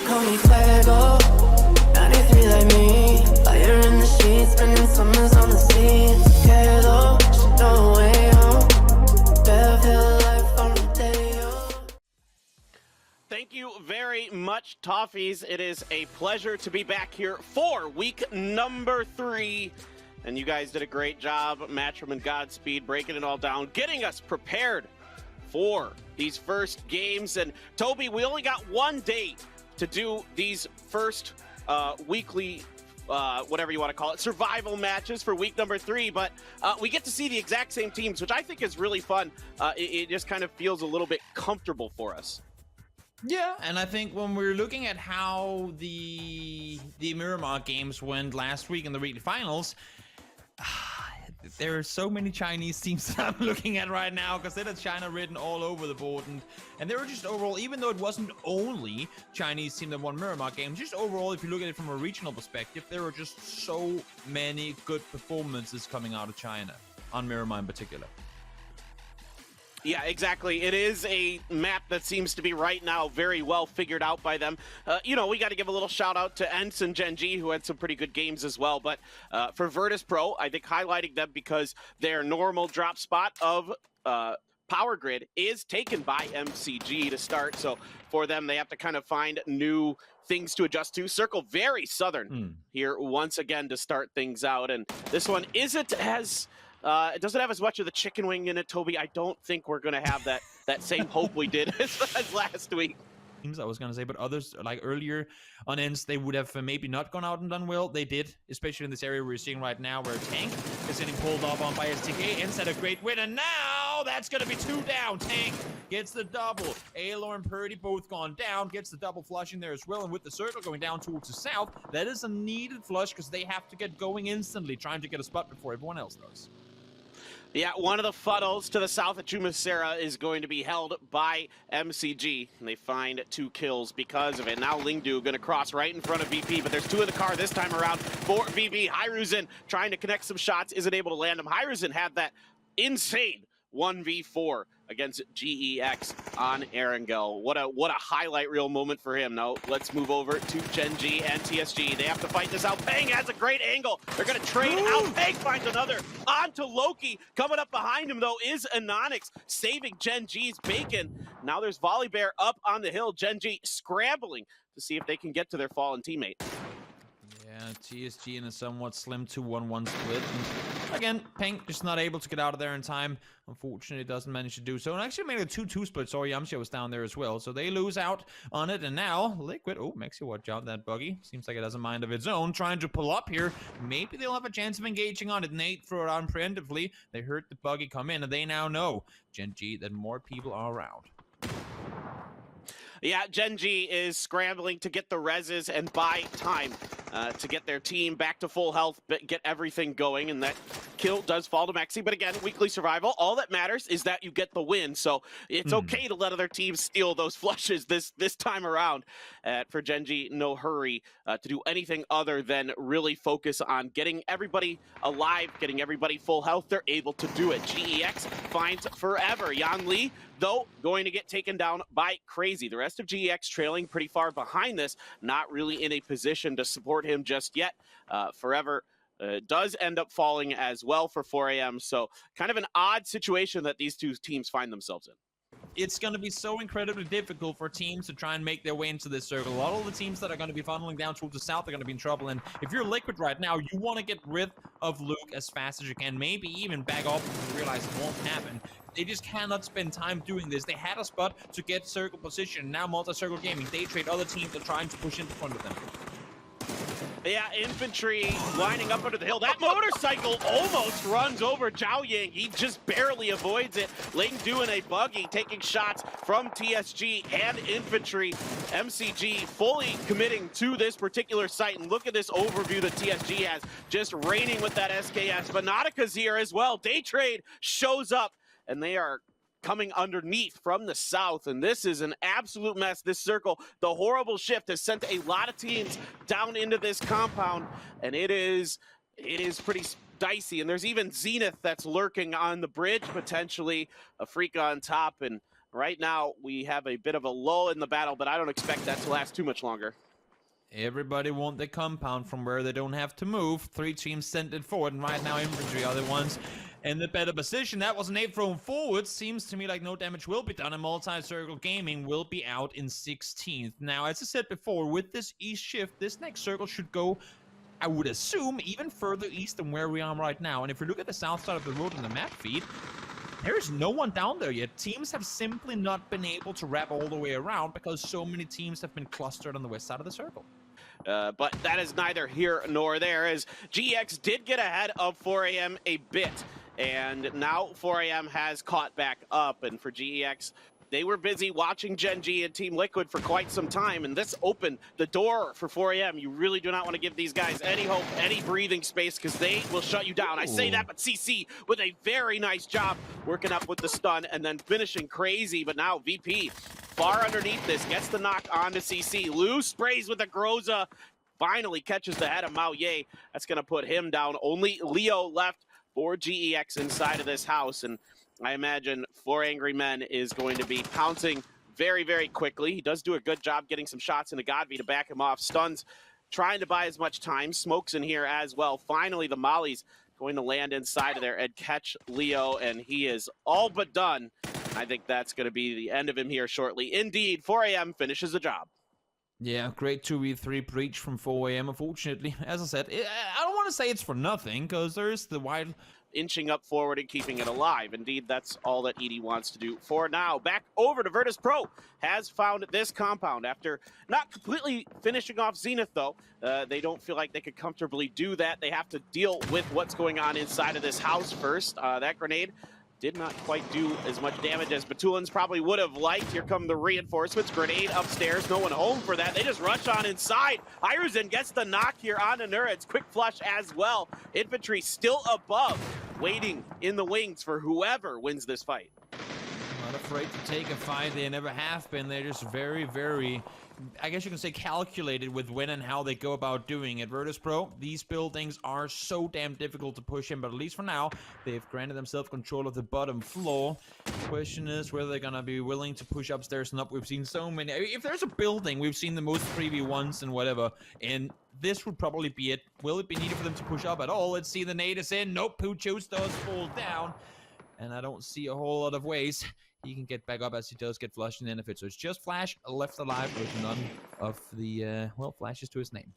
call me fuego. 93 like me, fire in the sheets, spending summers on the sea. Quedo, she throw away home. Bearfield life on Rodeo. Thank you very much, Toffees. It is a pleasure to be back here for week number 3. And you guys did a great job, Matchroom and Godspeed, breaking it all down, getting us prepared for these first games. And Toby, we only got one day to do these first weekly, whatever you want to call it, survival matches for week number 3. But we get to see the exact same teams, which I think is really fun. It just kind of feels a little bit comfortable for us. Yeah, and I think when we're looking at how the Miramar games went last week in the weekly finals, there are so many Chinese teams that I'm looking at right now because there's China written all over the board, and they were just overall, even though it wasn't only Chinese team that won Miramar games, just overall, if you look at it from a regional perspective, there were just so many good performances coming out of China, on Miramar in particular. Yeah, exactly. It is a map that seems to be right now very well figured out by them. You know, we got to give a little shout out to ENS and GEN.G, who had some pretty good games as well. But for Virtus Pro, I think highlighting them because their normal drop spot of Power Grid is taken by MCG to start. So for them, they have to kind of find new things to adjust to. Circle very southern here once again to start things out. And this one isn't as... it doesn't have as much of the chicken wing in it, Toby. I don't think we're going to have that same hope we did as last week. I was going to say, but others, like earlier on ends, they would have maybe not gone out and done well. They did, especially in this area we're seeing right now where Tank is getting pulled off on by STK. Ends had a great win, and now that's going to be 2 down. Tank gets the double. Aylor and Purdy both gone down, gets the double flush in there as well, and with the circle going down towards the south, that is a needed flush because they have to get going instantly, trying to get a spot before everyone else does. Yeah, one of the funnels to the south of Chumacera is going to be held by MCG, and they find 2 kills because of it. Now Lingdu going to cross right in front of VP, but there's 2 in the car this time around for VP. Hyruzen trying to connect some shots, isn't able to land them. Hyruzen had that insane 1v4 against GEX on Erangel. What a highlight reel moment for him. Now let's move over to GEN.G and TSG. They have to fight this out. Peng has a great angle. They're going to trade out. Peng finds another. On to Loki. Coming up behind him, though, is Inonix, saving GEN.G's bacon. Now there's Volleybear up on the hill. GEN.G scrambling to see if they can get to their fallen teammate. Yeah, TSG in a somewhat slim 2-1-1 split. And again, Peng just not able to get out of there in time. Unfortunately, doesn't manage to do so. And actually made a 2-2 split. Sorry, Yamcha was down there as well. So they lose out on it. And now, Liquid, oh, Mexi, watch out, that buggy. Seems like it has a mind of its own. Trying to pull up here. Maybe they'll have a chance of engaging on it. Nate threw it on preemptively. They heard the buggy come in, and they now know, GEN.G, that more people are around. Yeah, GEN.G is scrambling to get the reses and buy time to get their team back to full health, but get everything going, and that kill does fall to Mexi. But again, weekly survival, all that matters is that you get the win, so it's okay to let other teams steal those flushes this time around. For GEN.G, no hurry to do anything other than really focus on getting everybody alive, getting everybody full health. They're able to do it. GEX finds forever. Yan Li, though, going to get taken down by Crazy. The rest of GEX trailing pretty far behind this, not really in a position to support him just yet. Forever does end up falling as well for 4 a.m. So kind of an odd situation that these 2 teams find themselves in. It's going to be so incredibly difficult for teams to try and make their way into this circle. A lot of the teams that are going to be funneling down towards the south are going to be in trouble. And if you're Liquid right now, you want to get rid of Luke as fast as you can. Maybe even back off if you realize it won't happen. They just cannot spend time doing this. They had a spot to get circle position. Now multi-circle gaming. They trade other teams that are trying to push into front of them. Yeah, infantry lining up under the hill. That motorcycle almost runs over Zhao Ying. He just barely avoids it. Ling doing a buggy, taking shots from TSG and infantry. MCG fully committing to this particular site. And look at this overview that TSG has. Just raining with that SKS. But Nautica's here as well. Day Trade shows up, and they are coming underneath from the south, and this is an absolute mess. This circle, the horrible shift has sent a lot of teams down into this compound, and it is pretty dicey. And there's even Zenith that's lurking on the bridge, potentially a freak on top, and right now we have a bit of a lull in the battle, but I don't expect that to last too much longer. Everybody want the compound from where they don't have to move. 3 teams sent it forward, and right now infantry are the ones in the better position. That was an 8 thrown forward. Seems to me like no damage will be done, and multi-circle gaming will be out in 16th. Now, as I said before, with this east shift, this next circle should go, I would assume, even further east than where we are right now. And if you look at the south side of the road in the map feed, there is no one down there yet. Teams have simply not been able to wrap all the way around because so many teams have been clustered on the west side of the circle. But that is neither here nor there, as GX did get ahead of 4AM a bit, and now 4AM has caught back up. And for GEX, they were busy watching Gen.G and Team Liquid for quite some time, and this opened the door for 4AM. You really do not want to give these guys any hope, any breathing space, because they will shut you down. I say that, but CC with a very nice job working up with the stun and then finishing crazy. But now VP far underneath this, gets the knock onto CC. Lou sprays with a Groza, finally catches the head of Mao Ye. That's going to put him down. Only Leo left for GEX inside of this house, and I imagine 4 Angry Men is going to be pouncing very, very quickly. He does do a good job getting some shots into Godby to back him off. Stuns, trying to buy as much time. Smokes in here as well. Finally, the Molly's going to land inside of there and catch Leo, and he is all but done. I think that's going to be the end of him here shortly. Indeed, 4AM finishes the job. Yeah, great 2v3 breach from 4AM, unfortunately. As I said, I don't want to say it's for nothing, because there's the wide inching up forward and keeping it alive. Indeed, that's all that ED wants to do for now. Back over to Virtus Pro, has found this compound after not completely finishing off Zenith, though. They don't feel like they could comfortably do that. They have to deal with what's going on inside of this house first. That grenade did not quite do as much damage as Batulans probably would have liked. Here come the reinforcements. Grenade upstairs. No one home for that. They just rush on inside. Iruzen gets the knock here on Anura. It's quick flush as well. Infantry still above, waiting in the wings for whoever wins this fight. Not afraid to take a fight. They never have been. They're just very, very, I guess you can say, calculated with when and how they go about doing it. Virtus Pro, these buildings are so damn difficult to push in, but at least for now, they've granted themselves control of the bottom floor. The question is whether they're gonna be willing to push upstairs and up. We've seen so many. If there's a building, we've seen the most 3v1s and whatever, and this would probably be it. Will it be needed for them to push up at all? Let's see, the nade is in. Nope, Puchos does fall down, and I don't see a whole lot of ways he can get back up as he does get flushed in the benefit. So it's just Flash left alive with none of the, well, flashes to his name.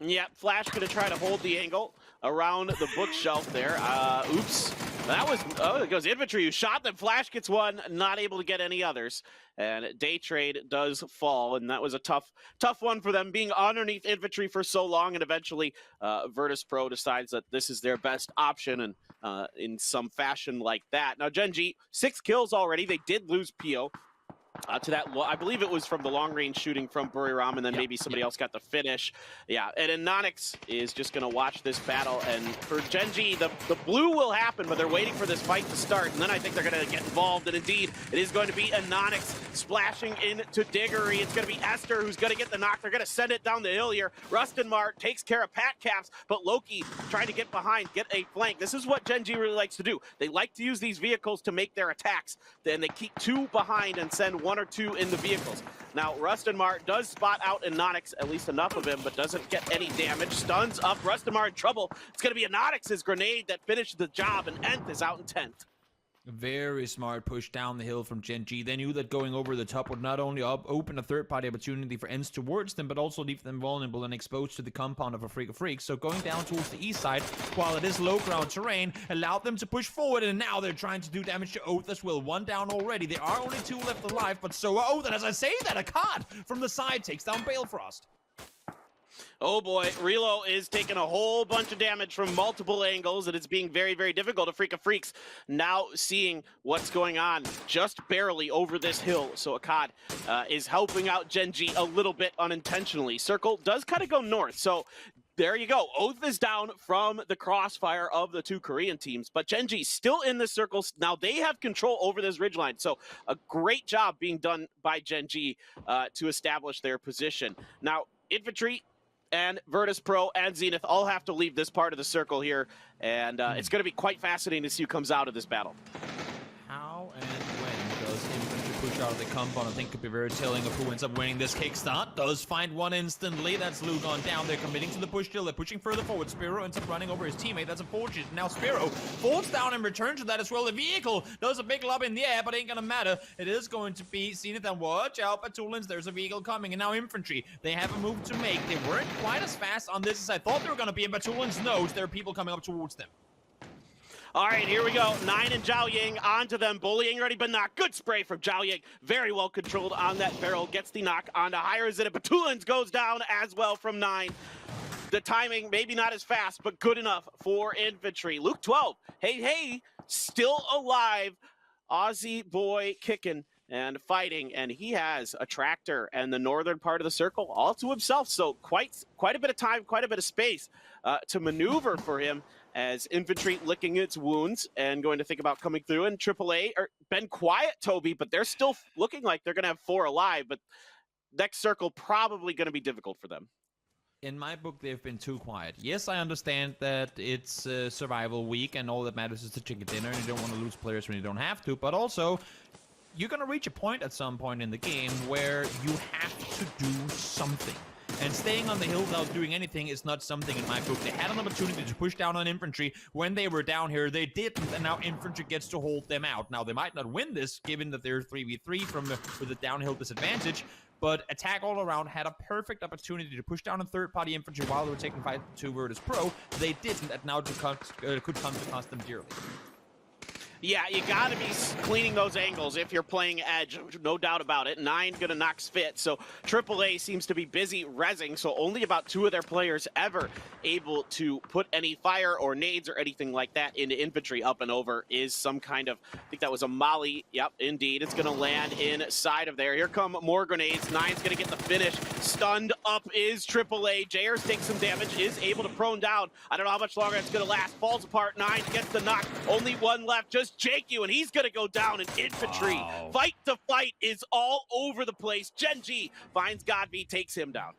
Yeah, Flash gonna try to hold the angle around the bookshelf there. Oops. That was, oh, it goes infantry who shot them. Flash gets one, not able to get any others. And Day Trade does fall, and that was a tough one for them, being underneath infantry for so long, and eventually Virtus Pro decides that this is their best option, and in some fashion like that. Now, Gen.G, 6 kills already. They did lose Pio. To that, I believe it was from the long-range shooting from Buriram, and then maybe somebody else got the finish. Yeah, and Inonix is just going to watch this battle, and for Gen.G, the blue will happen, but they're waiting for this fight to start, and then I think they're going to get involved, and indeed, it is going to be Inonix splashing into Diggory. It's going to be Esther who's going to get the knock. They're going to send it down the hill here. Rustinmar takes care of Pat Caps, but Loki trying to get behind, get a flank. This is what Gen.G really likes to do. They like to use these vehicles to make their attacks. Then they keep 2 behind and send 1 or 2 in the vehicles. Now, Rustinmar does spot out Inonix, at least enough of him, but doesn't get any damage. Stuns up, Rustinmar in trouble. It's going to be Inonix's grenade that finished the job, and Nth is out in 10th. Very smart push down the hill from Gen.G. They knew that going over the top would not only open a third-party opportunity for ends towards them, but also leave them vulnerable and exposed to the compound of a Freak of Freaks. So going down towards the east side, while it is low-ground terrain, allowed them to push forward, and now they're trying to do damage to Oath as well. 1 down already. There are only 2 left alive, but so are Oath. And as I say that, a card from the side takes down Balefrost. Oh boy, Relo is taking a whole bunch of damage from multiple angles, and it's being very, very difficult. A Freak of Freaks now seeing what's going on just barely over this hill. So Akkad is helping out Gen.G a little bit unintentionally. Circle does kind of go north, so there you go. Oath is down from the crossfire of the 2 Korean teams, but Gen.G still in the circles. Now they have control over this ridgeline, so a great job being done by Gen.G to establish their position. Now, infantry and Virtus Pro and Zenith all have to leave this part of the circle here, and it's going to be quite fascinating to see who comes out of this battle. How and when does shot of the compound, I think could be very telling of who ends up winning this kickstart. Does find one instantly. That's Luke on down. They're committing to the push still. They're pushing further forward. Spiro ends up running over his teammate. That's unfortunate. Now Spiro falls down in return to that as well. The vehicle does a big lob in the air, but ain't gonna matter. It is going to be seen it. Then watch out, Batulins. There's a vehicle coming, and now infantry. They have a move to make. They weren't quite as fast on this as I thought they were gonna be, and Batulins knows there are people coming up towards them. All right, here we go. 9 and Zhao Ying onto them. Bullying already been knocked. Good spray from Zhao Ying. Very well controlled on that barrel. Gets the knock onto Hires it. Batulins goes down as well from 9. The timing, maybe not as fast, but good enough for infantry. Luke 12. Hey, still alive. Aussie boy kicking and fighting, and he has a tractor and the northern part of the circle all to himself. So quite a bit of time, quite a bit of space to maneuver for him, as infantry licking its wounds and going to think about coming through. And AAA been quiet, Toby, but they're still looking like they're going to have 4 alive, but next circle probably going to be difficult for them. In my book, they've been too quiet. Yes, I understand that it's survival week and all that matters is the chicken dinner and you don't want to lose players when you don't have to, but also you're going to reach a point at some point in the game where you have to do something. And staying on the hill without doing anything is not something in my book. They had an opportunity to push down on infantry when they were down here. They didn't, and now infantry gets to hold them out. Now, they might not win this, given that they're 3v3 with a downhill disadvantage, but Attack All Around had a perfect opportunity to push down a third-party infantry while they were taking fight to Virtus Pro. They didn't, and now could come to cost them dearly. Yeah, you gotta be cleaning those angles if you're playing Edge, no doubt about it. 9 gonna knock Spit, so AAA seems to be busy rezzing, so only about 2 of their players ever able to put any fire or nades or anything like that into infantry. Up and over is some kind of, I think that was a molly. Yep, indeed, it's gonna land inside of there. Here come more grenades. 9's gonna get the finish. Stunned up is AAA. JR's takes some damage, is able to prone down. I don't know how much longer it's gonna last. Falls apart. 9 gets the knock. Only 1 left. Just Jake you, and he's gonna go down in infantry. Wow. Fight to fight is all over the place. GEN.G finds Godby, takes him down.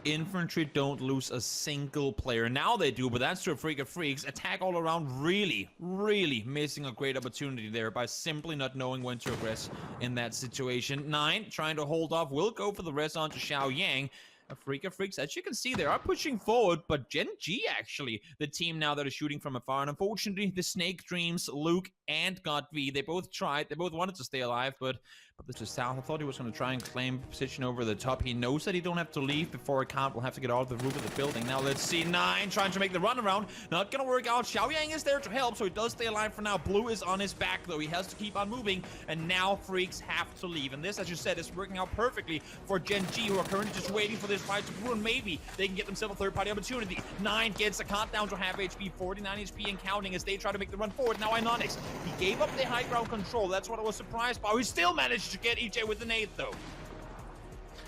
Infantry don't lose a single player. Now they do, but that's to a freak of freaks. Attack All Around really missing a great opportunity there by simply not knowing when to aggress in that situation. 9 trying to hold off, will go for the res onto Xiao Yang. A freak of freaks, as you can see, they are pushing forward, but GEN.G actually, the team now that is shooting from afar. And unfortunately, the Snake Dreams, Luke and Godby, they both tried, they both wanted to stay alive, but this is South. I thought he was going to try and claim position over the top. He knows that he don't have to leave before Account will have to get out of the roof of the building. Now let's see, 9 trying to make the run around. Not going to work out. Xiao Yang is there to help, so he does stay alive for now. Blue is on his back, though. He has to keep on moving, and now Freaks have to leave. And this, as you said, is working out perfectly for GEN.G, who are currently just waiting for this fight to brew, and maybe they can get themselves a third-party opportunity. 9 gets a count down to half HP, 49 HP and counting as they try to make the run forward. Now Inonix, he gave up the high ground control. That's what I was surprised by. He still managed to get EJ with the nade, though.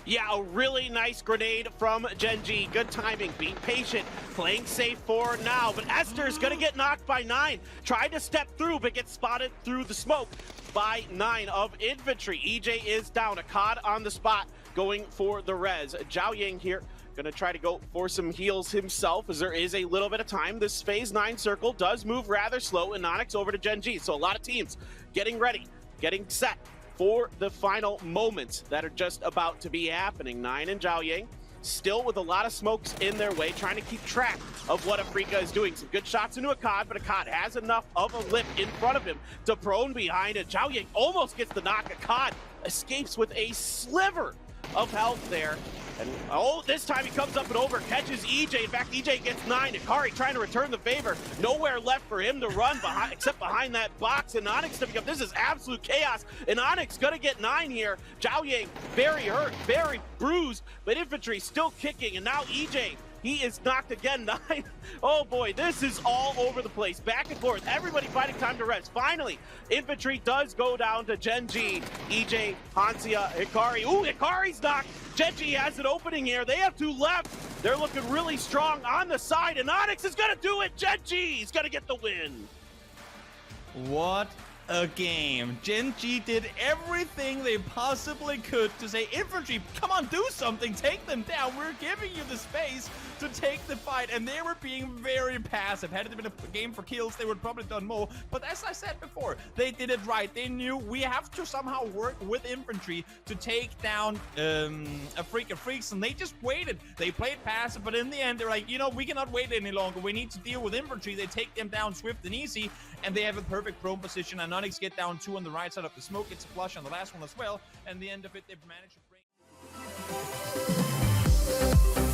Yeah, a really nice grenade from GEN.G. Good timing, being patient, playing safe for now. But Esther's gonna get knocked by 9. Tried to step through, but gets spotted through the smoke by 9 of infantry. EJ is down, a COD on the spot, going for the res. Zhao Ying here, gonna try to go for some heals himself, as there is a little bit of time. This phase 9 circle does move rather slow. Inonix over to GEN.G. So a lot of teams getting ready, getting set for the final moments that are just about to be happening. 9 and Zhao Ying still with a lot of smokes in their way, trying to keep track of what Afrika is doing. Some good shots into Akkad, but Akkad has enough of a lip in front of him to prone behind it. Zhao Ying almost gets the knock. Akkad escapes with a sliver of health there. And oh, this time he comes up and over, catches EJ. In fact, EJ gets 9. Akari trying to return the favor. Nowhere left for him to run behind, except behind that box. Inonix stepping up. This is absolute chaos. Inonix gonna get 9 here. Zhao Ying very hurt, very bruised, but infantry still kicking. And now EJ, he is knocked again. 9. Oh boy, this is all over the place. Back and forth. Everybody fighting time to rest. Finally, infantry does go down to GEN.G. EJ, Hansia, Hikari. Ooh, Hikari's knocked. GEN.G has an opening here. They have 2 left. They're looking really strong on the side. And Inonix is going to do it. GEN.G is going to get the win. What a game. GEN.G did everything they possibly could to say, infantry, come on, do something, take them down. We're giving you the space to take the fight, and they were being very passive. Had it been a game for kills, they would probably have done more. But as I said before, they did it right. They knew we have to somehow work with infantry to take down a freak of freaks, and they just waited. They played passive, but in the end, they're like, you know, we cannot wait any longer. We need to deal with infantry. They take them down swift and easy, and they have a perfect prone position. Inonix get down 2 on the right side of the smoke. It's a flush on the last one as well, and the end of it, they've managed to bring...